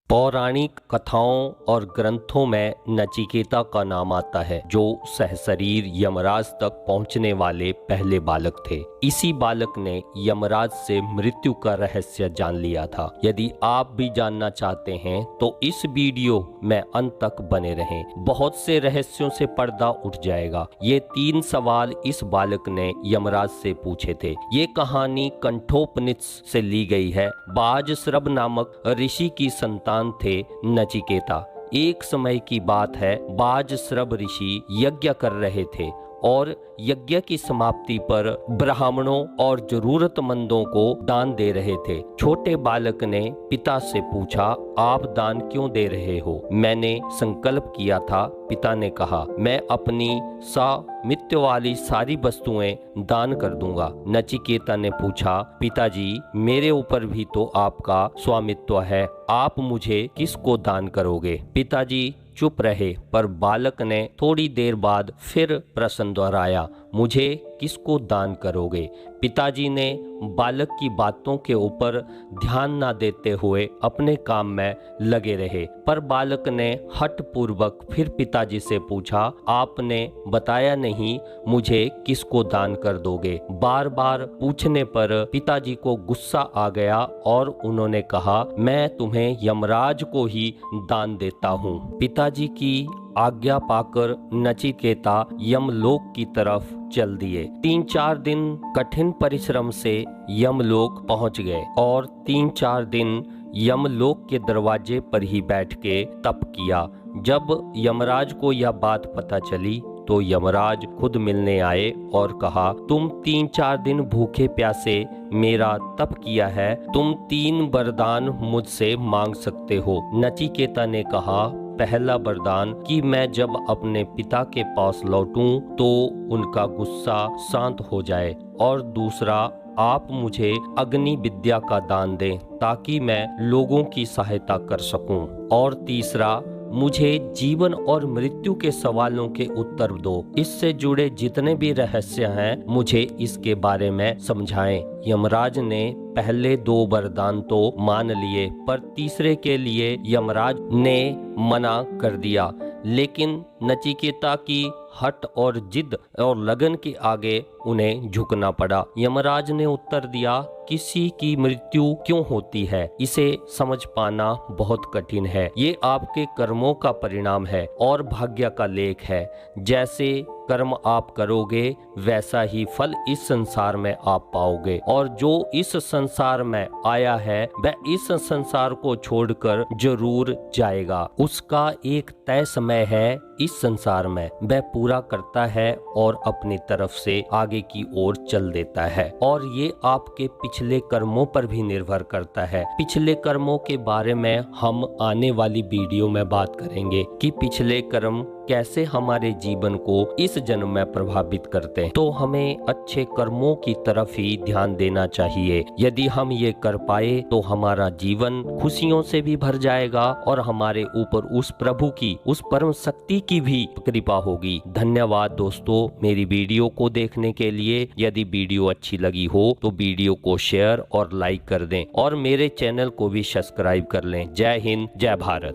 पौराणिक कथाओं और ग्रंथों में नचिकेता का नाम आता है, जो सहशरीर यमराज तक पहुंचने वाले पहले बालक थे। इसी बालक ने यमराज से मृत्यु का रहस्य जान लिया था। यदि आप भी जानना चाहते हैं तो इस वीडियो में अंत तक बने रहें। बहुत से रहस्यों से पर्दा उठ जाएगा। ये 3 सवाल इस बालक ने यमराज से पूछे थे। ये कहानी कंठोपनिषद से ली गई है। बाजश्रव नामक ऋषि की संतान थे नचिकेता। एक समय की बात है, बाजश्रव ऋषि यज्ञ कर रहे थे और यज्ञ की समाप्ति पर ब्राह्मणों और जरूरतमंदों को दान दे रहे थे। छोटे बालक ने पिता से पूछा, आप दान क्यों दे रहे हो? मैंने संकल्प किया था, पिता ने कहा। मैं अपनी स्वामित्व वाली सारी वस्तुएं दान कर दूंगा। नचिकेता ने पूछा, पिताजी, मेरे ऊपर भी तो आपका स्वामित्व है, आप मुझे किसको दान करोगे? पिताजी चुप रहे, पर बालक ने थोड़ी देर बाद फिर प्रश्न दोहराया, मुझे किसको दान करोगे? पिताजी ने बालक की बातों के ऊपर ध्यान न देते हुए अपने काम में लगे रहे। पर बालक ने हठ पूर्वक फिर पिताजी से पूछा, आपने बताया नहीं, मुझे किसको दान कर दोगे? बार बार पूछने पर पिताजी को गुस्सा आ गया और उन्होंने कहा, मैं तुम्हें यमराज को ही दान देता हूँ। पिताजी की आज्ञा पाकर नचिकेता यमलोक की तरफ चल दिए। 3-4 दिन कठिन परिश्रम से यमलोक पहुंच गए और 3-4 दिन यमलोक के दरवाजे पर ही बैठ के तप किया। जब यमराज को यह बात पता चली तो यमराज खुद मिलने आए और कहा, तुम 3-4 दिन भूखे प्यासे मेरा तप किया है, तुम 3 वरदान मुझसे मांग सकते हो। नचिकेता ने कहा, पहला वरदान कि मैं जब अपने पिता के पास लौटूं तो उनका गुस्सा शांत हो जाए, और दूसरा, आप मुझे अग्नि विद्या का दान दें ताकि मैं लोगों की सहायता कर सकूं, और तीसरा, मुझे जीवन और मृत्यु के सवालों के उत्तर दो। इससे जुड़े जितने भी रहस्य हैं मुझे इसके बारे में समझाएं। यमराज ने पहले 2 वरदान तो मान लिए, पर तीसरे के लिए यमराज ने मना कर दिया। लेकिन नचिकेता की हट और जिद और लगन के आगे उन्हें झुकना पड़ा। यमराज ने उत्तर दिया, किसी की मृत्यु क्यों होती है, इसे समझ पाना बहुत कठिन है। ये आपके कर्मों का परिणाम है और भाग्य का लेख है। जैसे कर्म आप करोगे वैसा ही फल इस संसार में आप पाओगे, और जो इस संसार में आया है वह इस संसार को छोड़कर जरूर जाएगा। उसका एक तय समय है इस संसार में, वह पूरा करता है और अपनी तरफ से आगे की ओर चल देता है। और ये आपके पिछले कर्मों पर भी निर्भर करता है। पिछले कर्मों के बारे में हम आने वाली वीडियो में बात करेंगे कि पिछले कर्म कैसे हमारे जीवन को इस जन्म में प्रभावित करते हैं। तो हमें अच्छे कर्मों की तरफ ही ध्यान देना चाहिए। यदि हम ये कर पाए तो हमारा जीवन खुशियों से भी भर जाएगा और हमारे ऊपर उस प्रभु की, उस परम शक्ति की भी कृपा होगी। धन्यवाद दोस्तों मेरी वीडियो को देखने के लिए। यदि वीडियो अच्छी लगी हो तो वीडियो को शेयर और लाइक कर दें और मेरे चैनल को भी सब्सक्राइब कर लें। जय हिंद, जय भारत।